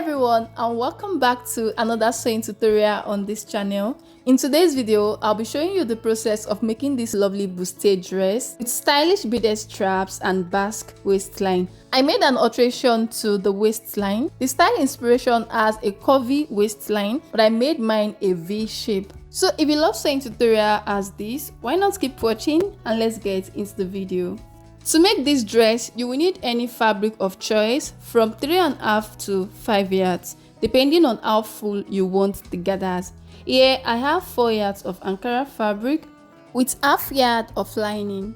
everyone, and welcome back to another sewing tutorial on this channel. In today's video, I'll be showing you the process of making this lovely bustier dress with stylish beaded straps and basque waistline. I made an alteration to the waistline. The style inspiration has a curvy waistline, but I made mine a V shape. So if you love sewing tutorial as this, why not keep watching and let's get into the video. To make this dress, you will need any fabric of choice from 3.5 to 5 yards, depending on how full you want the gathers. Here I have 4 yards of Ankara fabric with half yard of lining.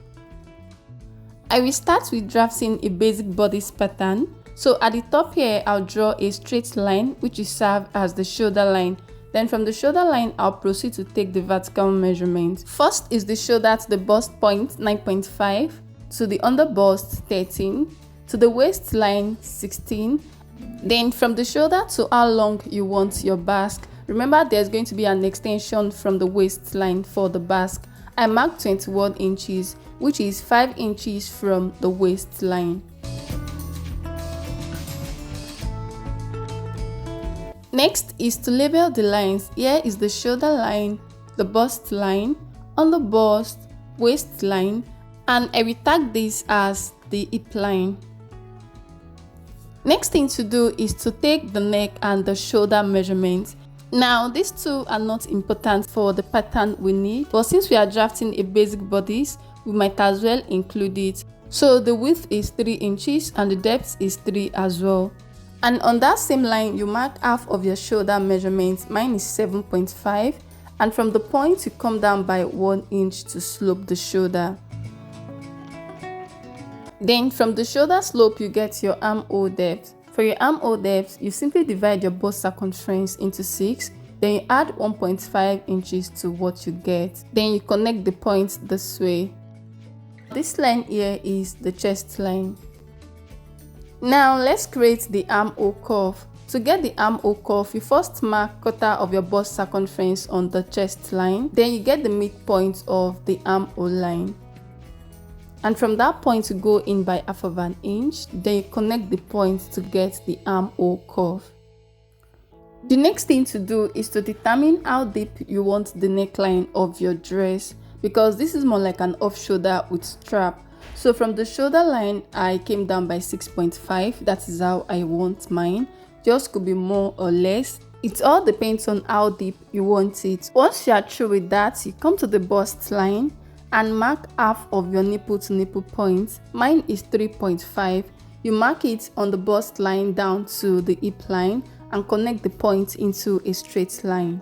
I will start with drafting a basic bodice pattern. So at the top here, I'll draw a straight line which will serve as the shoulder line. Then from the shoulder line, I'll proceed to take the vertical measurement. First is the shoulder to the bust point 9.5. to the under bust 13, to the waistline 16, then from the shoulder to how long you want your basque. Remember, there's going to be an extension from the waistline for the basque. I marked 21 inches, which is 5 inches from the waistline. Next is to label the lines. Here is the shoulder line, the bust line, under bust, waistline, and I will tag this as the hip line. Next thing to do is to take the neck and the shoulder measurements. Now these two are not important for the pattern we need, but since we are drafting a basic bodice, we might as well include it. So the width is 3 inches and the depth is 3 as well. And on that same line, you mark half of your shoulder measurement. Mine is 7.5, and from the point you come down by 1 inch to slope the shoulder. Then from the shoulder slope, you get your armhole depth. For your armhole depth, you simply divide your bust circumference into 6. Then you add 1.5 inches to what you get. Then you connect the points this way. This line here is the chest line. Now let's create the armhole curve. To get the armhole curve, you first mark quarter of your bust circumference on the chest line. Then you get the midpoint of the armhole line. And from that point you go in by half of an inch, then you connect the points to get the armhole curve. The next thing to do is to determine how deep you want the neckline of your dress, because this is more like an off shoulder with strap. So from the shoulder line, I came down by 6.5. That is how I want mine. Yours could be more or less. It all depends on how deep you want it. Once you are through with that, you come to the bust line and mark half of your nipple to nipple point. Mine is 3.5. You mark it on the bust line down to the hip line and connect the point into a straight line.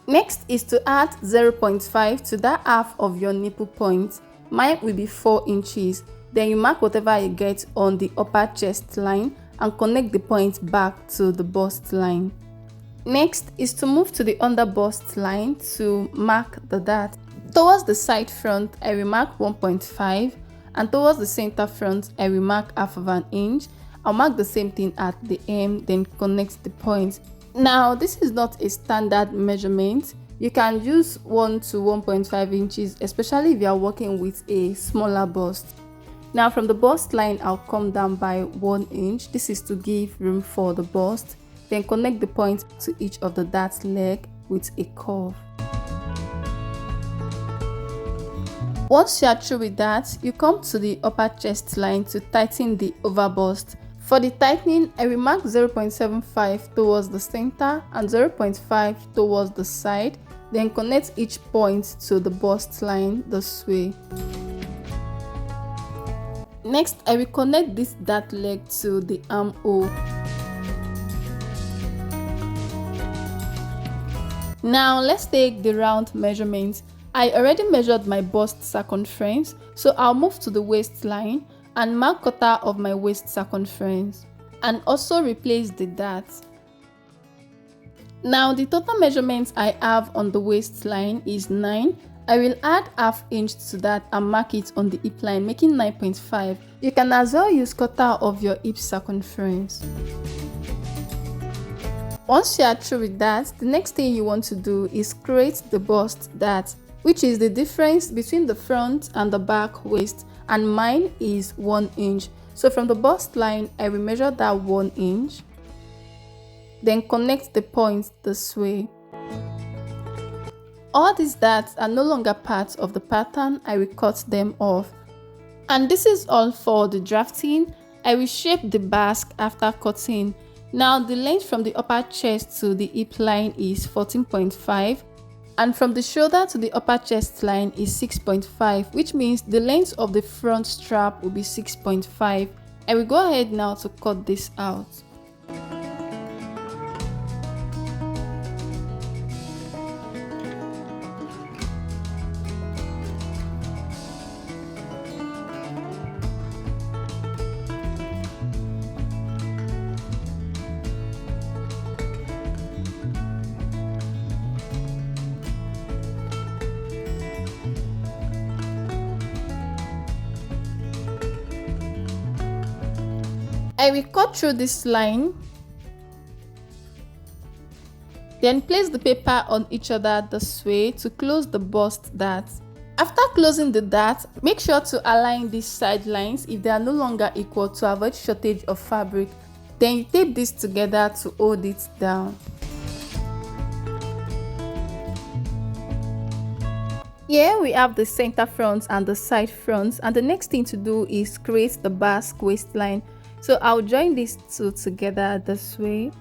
Next is to add 0.5 to that half of your nipple point. Mine will be 4 inches. Then you mark whatever you get on the upper chest line and connect the point back to the bust line. Next is to move to the under bust line to mark the dart. Towards the side front, I will mark 1.5, and towards the center front, I will mark half of an inch. I'll mark the same thing at the end, then connect the points. Now, this is not a standard measurement. You can use 1 to 1.5 inches, especially if you are working with a smaller bust. Now, from the bust line, I'll come down by 1 inch. This is to give room for the bust. Then connect the points to each of the dart leg with a curve. Once you are through with that, you come to the upper chest line to tighten the over bust. For the tightening, I will mark 0.75 towards the center and 0.5 towards the side, then connect each point to the bust line this way. Next, I will connect this dart leg to the armhole. Now let's take the round measurements. I already measured my bust circumference, so I'll move to the waistline and mark quarter of my waist circumference and also replace the dart. Now the total measurements I have on the waistline is 9. I will add half inch to that and mark it on the hip line, making 9.5. You can as well use quarter of your hip circumference. Once you are through with that, the next thing you want to do is create the bust dart, which is the difference between the front and the back waist, and mine is 1 inch. So from the bust line, I will measure that 1 inch. then connect the points this way. All these darts are no longer part of the pattern. I will cut them off. And this is all for the drafting. I will shape the basque after cutting. Now the length from the upper chest to the hip line is 14.5, and from the shoulder to the upper chest line is 6.5, which means the length of the front strap will be 6.5. I will go ahead now to cut this out. I will cut through this line, then place the paper on each other this way to close the bust dart. After closing the dart, make sure to align these side lines if they are no longer equal to avoid shortage of fabric. Then you tape this together to hold it down. Here we have the center front and the side fronts, and the next thing to do is create the basque waistline. So I'll join these two together this way.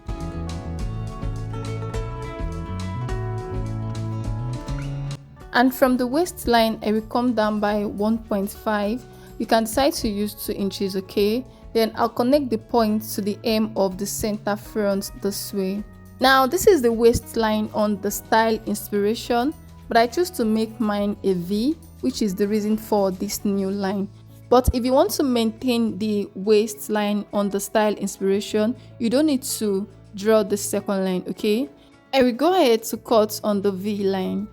And from the waistline, I will come down by 1.5. You can decide to use 2 inches, okay? Then I'll connect the point to the hem of the center front this way. Now this is the waistline on the style inspiration, but I choose to make mine a V, which is the reason for this new line. But if you want to maintain the waistline on the style inspiration, you don't need to draw the second line, okay? I will go ahead to cut on the V line.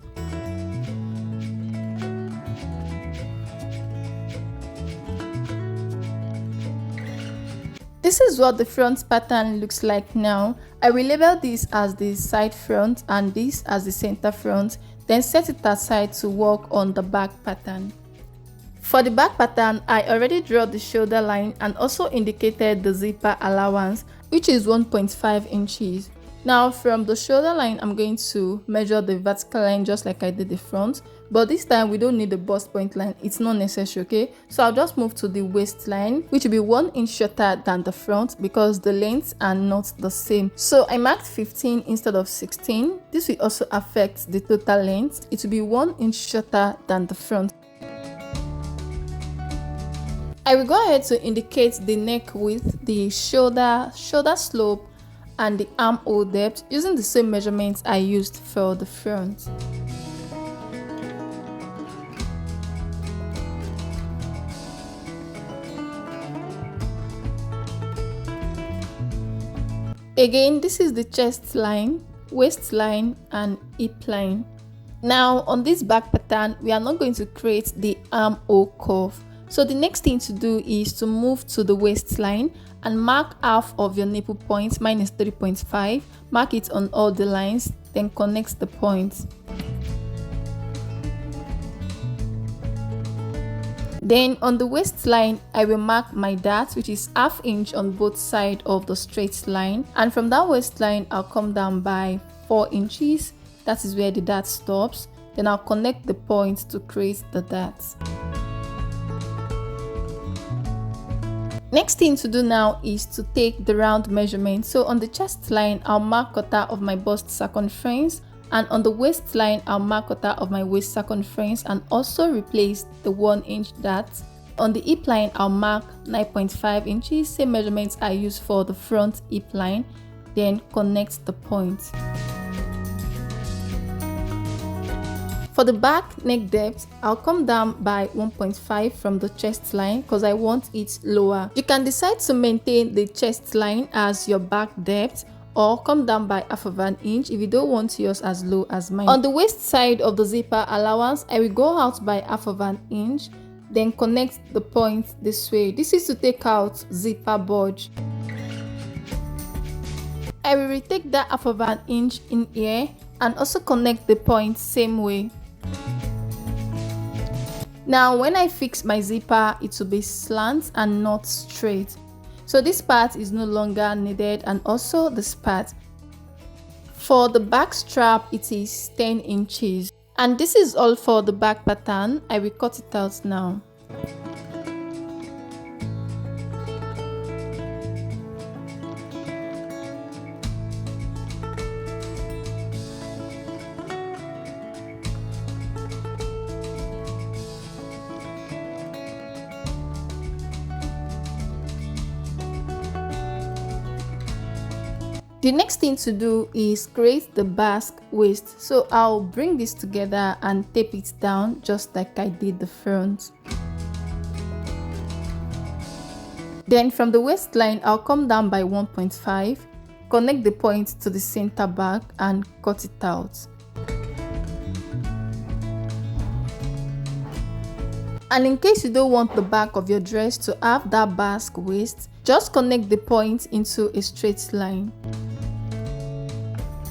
This is what the front pattern looks like now. I will label this as the side front and this as the center front, then set it aside to work on the back pattern. For the back pattern, I already drew the shoulder line and also indicated the zipper allowance, which is 1.5 inches. Now from the shoulder line, I'm going to measure the vertical line just like I did the front, but this time we don't need the bust point line, it's not necessary, okay? So I'll just move to the waistline, which will be 1 inch shorter than the front because the lengths are not the same. So I marked 15 instead of 16. This will also affect the total length. It will be 1 inch shorter than the front. I will go ahead to indicate the neck width, the shoulder slope, and the armhole depth using the same measurements I used for the front. Again, this is the chest line, waistline, and hip line. Now on this back pattern, we are not going to create the armhole curve. So the next thing to do is to move to the waistline and mark half of your nipple point minus 3.5. Mark it on all the lines, then connect the points. Then on the waistline, I will mark my dart, which is ½ inch on both sides of the straight line. And from that waistline, I'll come down by 4 inches. That is where the dart stops. Then I'll connect the points to create the darts. Next thing to do now is to take the round measurement. So on the chest line, I'll mark quarter of my bust circumference, and on the waistline, I'll mark quarter of my waist circumference and also replace the 1 inch dart. On the hip line, I'll mark 9.5 inches, same measurements I use for the front hip line, then connect the points. For the back neck depth, I'll come down by 1.5 from the chest line because I want it lower. You can decide to maintain the chest line as your back depth or come down by ½ inch if you don't want yours as low as mine. On the waist side of the zipper allowance, I will go out by ½ inch, then connect the point this way. This is to take out zipper bulge. I will retake that ½ inch in here and also connect the point same way. Now when I fix my zipper, it will be slant and not straight. So this part is no longer needed, and also this part. For the back strap, it is 10 inches. And this is all for the back pattern. I will cut it out now. The next thing to do is create the basque waist. So I'll bring this together and tape it down just like I did the front. Then from the waistline, I'll come down by 1.5, connect the point to the center back and cut it out. And in case you don't want the back of your dress to have that basque waist, just connect the point into a straight line.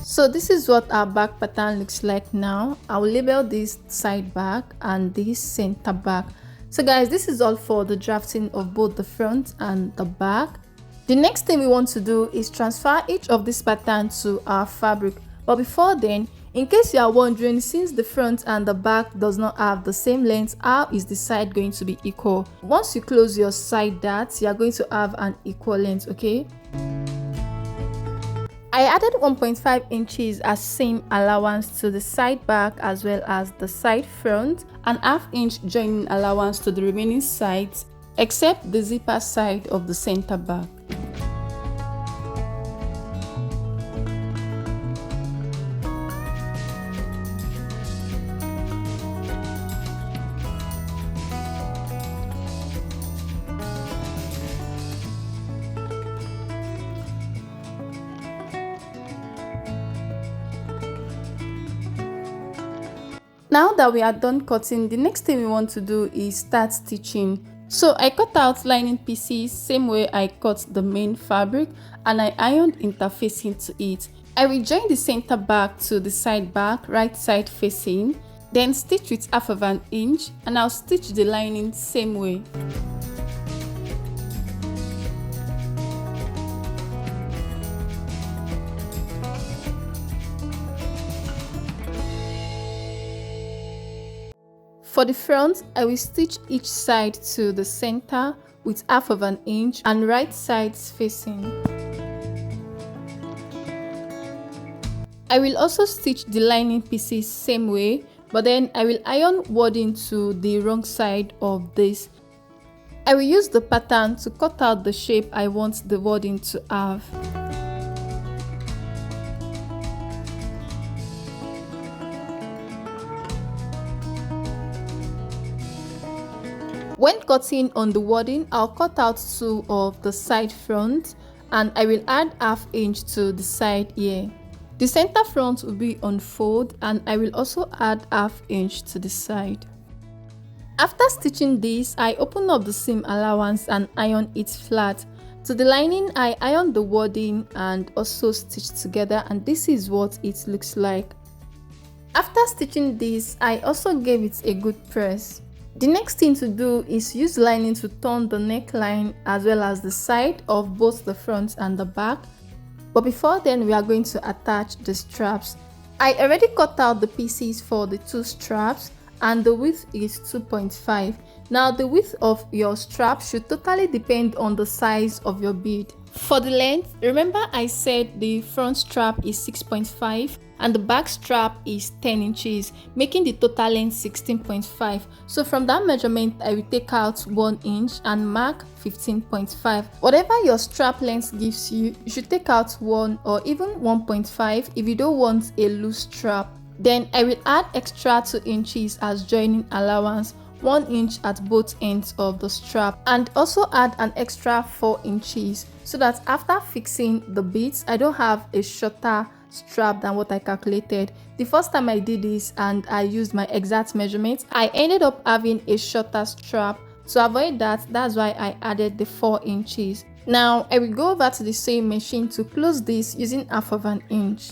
So this is what our back pattern looks like now. I'll label this side back and this center back. So guys, this is all for the drafting of both the front and the back. The next thing we want to do is transfer each of this pattern to our fabric. But before then, in case you are wondering, since the front and the back does not have the same length, how is the side going to be equal? Once you close your side darts, you are going to have an equal length, okay? I added 1.5 inches as seam allowance to the side back as well as the side front, and ½ inch joining allowance to the remaining sides except the zipper side of the center back. Now that we are done cutting, the next thing we want to do is start stitching. So I cut out lining pieces same way I cut the main fabric, and I ironed interfacing to it. I will join the center back to the side back, right side facing, then stitch with ½ inch, and I'll stitch the lining same way. For the front, I will stitch each side to the center with ½ inch and right sides facing. I will also stitch the lining pieces same way, but then I will iron wording to the wrong side of this. I will use the pattern to cut out the shape I want the wording to have. When cutting on the wording, I'll cut out 2 of the side front and I will add ½ inch to the side here. The center front will be on fold and I will also add ½ inch to the side. After stitching this, I open up the seam allowance and iron it flat. To the lining, I iron the wording and also stitch together, and this is what it looks like. After stitching this, I also gave it a good press. The next thing to do is use lining to turn the neckline as well as the side of both the front and the back. But before then, we are going to attach the straps. I already cut out the pieces for the 2 straps and the width is 2.5. Now the width of your strap should totally depend on the size of your bead. For the length, remember I said the front strap is 6.5 and the back strap is 10 inches, making the total length 16.5. So from that measurement, I will take out 1 inch and mark 15.5. Whatever your strap length gives you, you should take out 1 or even 1.5 if you don't want a loose strap. Then I will add extra 2 inches as joining allowance, 1 inch at both ends of the strap, and also add an extra 4 inches so that after fixing the beads, I don't have a shorter strap than what I calculated. The first time I did this and I used my exact measurements, I ended up having a shorter strap. To avoid that, that's why I added the 4 inches. Now I will go over to the sewing machine to close this using ½ inch.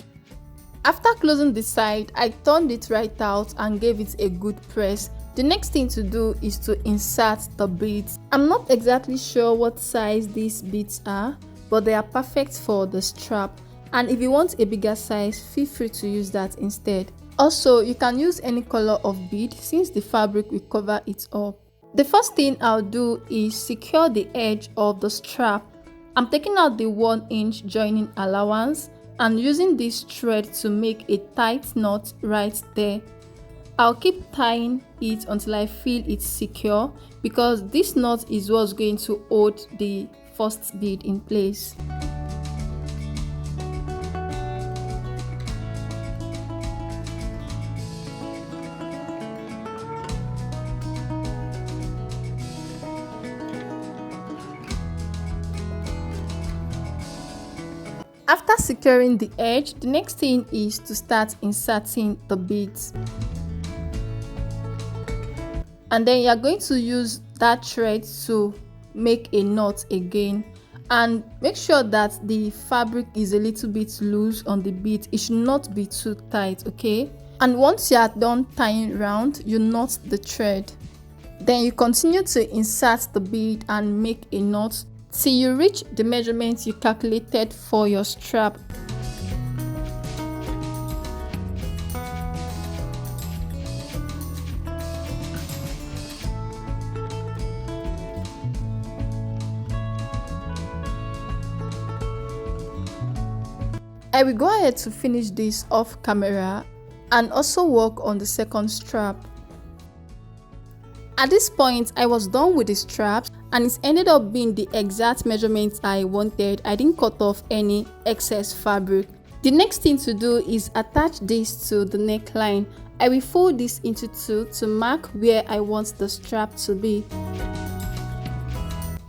After closing the side, I turned it right out and gave it a good press. The next thing to do is to insert the beads. I'm not exactly sure what size these beads are, but they are perfect for the strap. And if you want a bigger size, feel free to use that instead. Also, you can use any color of bead since the fabric will cover it up. The first thing I'll do is secure the edge of the strap. I'm taking out the 1 inch joining allowance and using this thread to make a tight knot right there. I'll keep tying it until I feel it's secure because this knot is what's going to hold the first bead in place. After securing the edge, the next thing is to start inserting the beads. And then you are going to use that thread to make a knot again. And make sure that the fabric is a little bit loose on the bead. It should not be too tight, okay? And once you are done tying round, you knot the thread. Then you continue to insert the bead and make a knot till you reach the measurements you calculated for your strap. I will go ahead to finish this off camera and also work on the second strap. At this point, I was done with the straps and it ended up being the exact measurements I wanted. I didn't cut off any excess fabric. The next thing to do is attach this to the neckline. I will fold this into two to mark where I want the strap to be.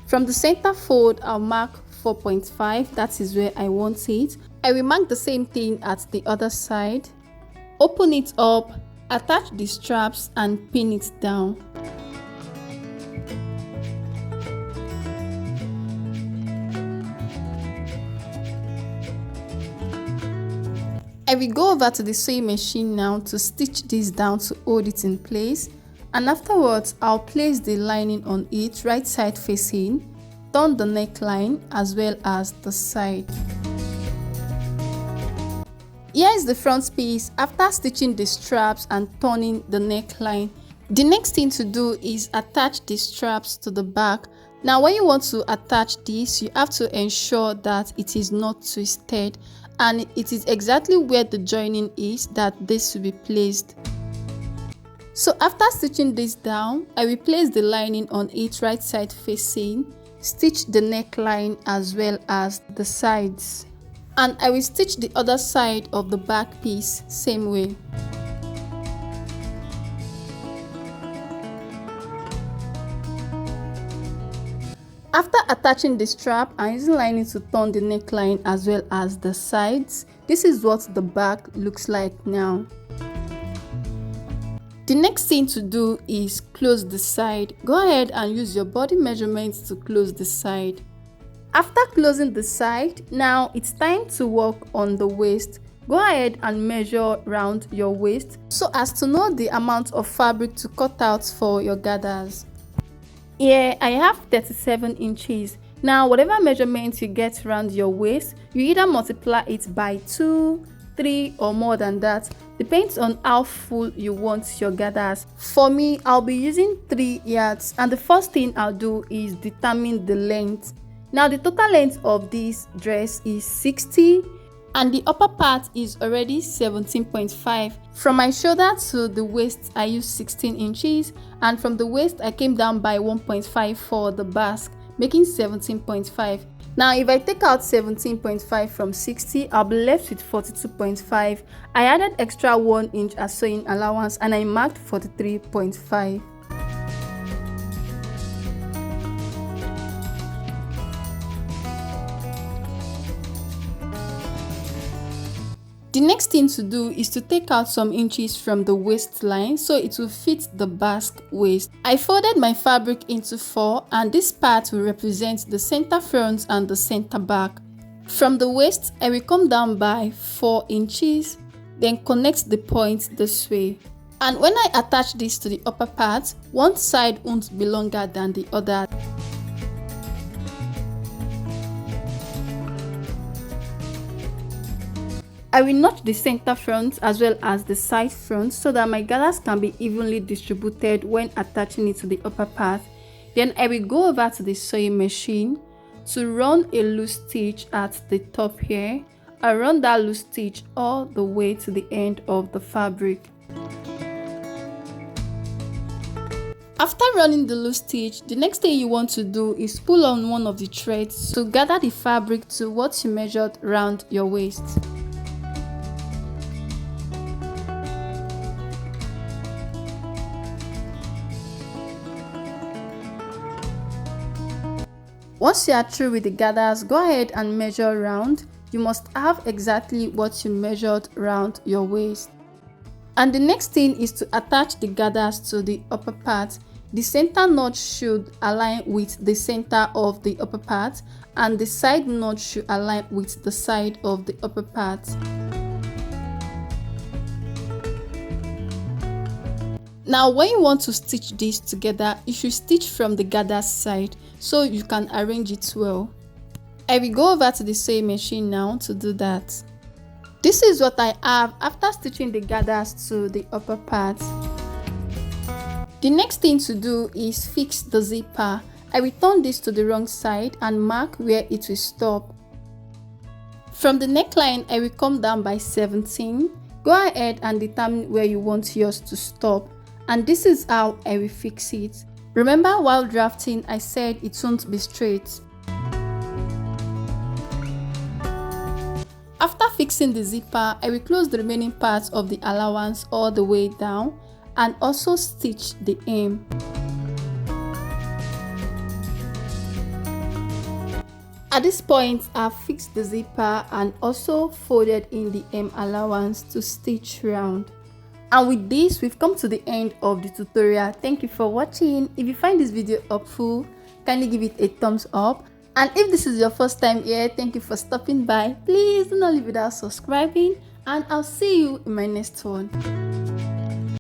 From the center fold, I'll mark 4.5, that is where I want it. I will mark the same thing at the other side. Open it up, attach the straps and pin it down. I will go over to the sewing machine now to stitch this down to hold it in place, and afterwards I'll place the lining on it right side facing, turn the neckline as well as the side. Here is the front piece after stitching the straps and turning the neckline. The next thing to do is attach the straps to the back. Now when you want to attach this, you have to ensure that it is not twisted, and it is exactly where the joining is that this will be placed. So after stitching this down, I will place the lining on it right side facing, stitch the neckline as well as the sides, and I will stitch the other side of the back piece same way. After attaching the strap, I'm using lining to turn the neckline as well as the sides. This is what the back looks like now. The next thing to do is close the side. Go ahead and use your body measurements to close the side. After closing the side, now it's time to work on the waist. Go ahead and measure round your waist so as to know the amount of fabric to cut out for your gathers. Here I have 37 inches. Now whatever measurements you get around your waist, you either multiply it by 2, 3 or more than that. Depends on how full you want your gathers. For me, I'll be using 3 yards, and the first thing I'll do is determine the length. Now the total length of this dress is 60 and the upper part is already 17.5. From my shoulder to the waist I used 16 inches, and from the waist I came down by 1.5 for the basque, making 17.5. Now if I take out 17.5 from 60, I'll be left with 42.5. I added extra 1 inch as sewing allowance and I marked 43.5. The next thing to do is to take out some inches from the waistline so it will fit the basque waist. I folded my fabric into 4 and this part will represent the center front and the center back. From the waist, I will come down by 4 inches, then connect the point this way. And when I attach this to the upper part, one side won't be longer than the other. I will notch the center front as well as the side front so that my gathers can be evenly distributed when attaching it to the upper part. Then I will go over to the sewing machine to run a loose stitch at the top here. I run that loose stitch all the way to the end of the fabric. After running the loose stitch, the next thing you want to do is pull on one of the threads to gather the fabric to what you measured around your waist. Once you are through with the gathers, go ahead and measure round. You must have exactly what you measured around your waist. And the next thing is to attach the gathers to the upper part. The center notch should align with the center of the upper part, and the side notch should align with the side of the upper part. Now when you want to stitch this together, you should stitch from the gather side so you can arrange it well. I will go over to the sewing machine now to do that. This is what I have after stitching the gathers to the upper part. The next thing to do is fix the zipper. I will turn this to the wrong side and mark where it will stop. From the neckline, I will come down by 17. Go ahead and determine where you want yours to stop. And this is how I will fix it. Remember, while drafting, I said it won't be straight. After fixing the zipper, I will close the remaining parts of the allowance all the way down and also stitch the hem. At this point, I've fixed the zipper and also folded in the hem allowance to stitch round. And with this, we've come to the end of the tutorial. Thank you for watching. If you find this video helpful, kindly give it a thumbs up. And if this is your first time here, thank you for stopping by. Please do not leave without subscribing, and I'll see you in my next one.